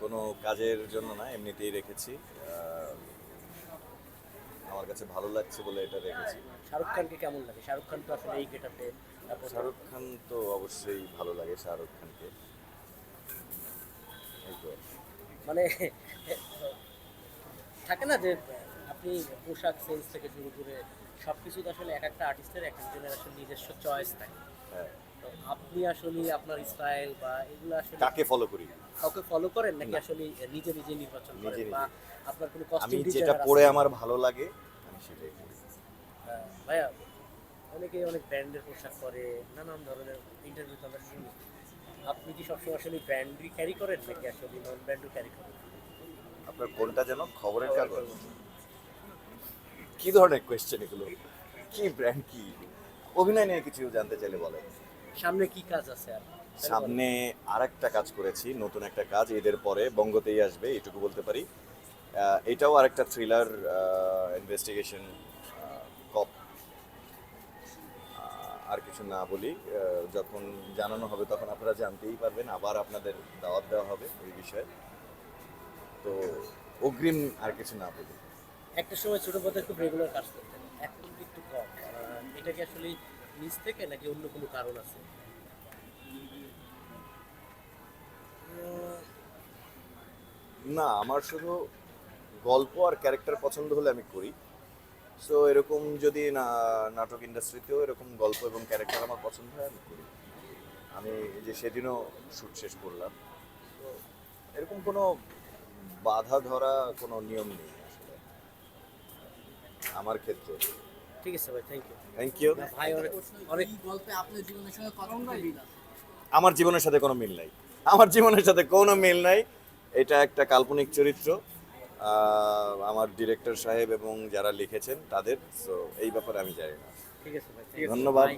কোনো কাজের জন্য না, এমনিতেই রেখেছি। আমার কাছে ভালো লাগছে বলে এটা রেখেছি। শাহরুখ খানকে কেমন লাগে? শাহরুখ খান তো আসলে এই গেটাপে শাহরুখ খান তো অবশ্যই ভালো লাগে, শাহরুখ খানকে। এই তো। মানে থাকে না যে আপনি পোশাক সেন্স থেকে শুরু করে সবকিছু তো আসলে এক একটা আর্টিস্টের এক একজনের আসলে নিজস্ব চয়েস থাকে। হ্যাঁ। তো আপনি আসলে আপনার স্টাইল বা এগুলো আসলে কাকে ফলো করি? কাউকে ফলো করেন নাকি না, আসলে নিজে নিজে নির্বাচন করেন নিজে বা নিজে। আপনার কোনো আমি কস্টিউম যেটা ডিজাইনার পরে আছে? আমার ভালো লাগে আমি সেটাই করি। ভাইয়া অনেকে অনেক ব্র্যান্ডের পোশাক পরে নানান ধরনের ইন্টারভিউতে আমরা শুনি। আপনি কি সবসময় আসলে ব্র্যান্ডই ক্যারি করেন নাকি আসলে নন ব্র্যান্ডও ক্যারি করেন? আপনার কোনটা যেন? খবরের কাগজ? কি ধরনের কোয়েশ্চেন এগুলো? কি ব্র্যান্ড কি? অভিনয় নিয়ে কিছু জানতে চাইলে বলেন। সামনে কি কাজ আছে আর তাহলে বলেন। সামনে আরেকটা কাজ করেছি, নতুন একটা কাজ, ঈদের পরে বঙ্গতেই আসবে, এটুকু বলতে পারি। এটাও আরেকটা থ্রিলার, ইনভেস্টিগেশন, কপ। আর কিছু না বলি, যখন জানানো হবে তখন আপনারা জানতেই পারবেন, আবার আপনাদের দাওয়াত দেওয়া হবে ওই বিষয়ে। তো অগ্রিম আর কিছু না বলি। একটা সময় ছোট পর্দায় খুব রেগুলার কাজ করতেন, এখন একটু কম। এটা কি আসলে নিজ থেকে নাকি অন্য কোনো কারণ আছে? না, আমার শুধু গল্প আর ক্যারেক্টার পছন্দ হলে আমি করি। সো এরকম যদি না, নাটক ইন্ডাস্ট্রিতেও এরকম গল্প এবং ক্যারেক্টার আমার পছন্দ হয় আমি করি। আমি এই যে সেদিনও শ্যুট শেষ করলাম। তো এরকম কোনো বাধা ধরা কোনো নিয়ম নেই আসলে আমার ক্ষেত্রে। ঠিক আছে ভাই, থ্যাংক ইউ। Thank you. ভাই অনেক অনেক এই গল্পে আপনার জীবনের সঙ্গে কতটা মিল আছে? আমার জীবনের সাথে কোনো মিল নাই, আমার জীবনের সাথে কোনো মিল নাই। এটা একটা কাল্পনিক চরিত্র, আমার ডিরেক্টর সাহেব এবং যারা লিখেছেন তাদের। সো এই ব্যাপারে আমি জানি না। ঠিক আছে ভাই, ধন্যবাদ। Bye.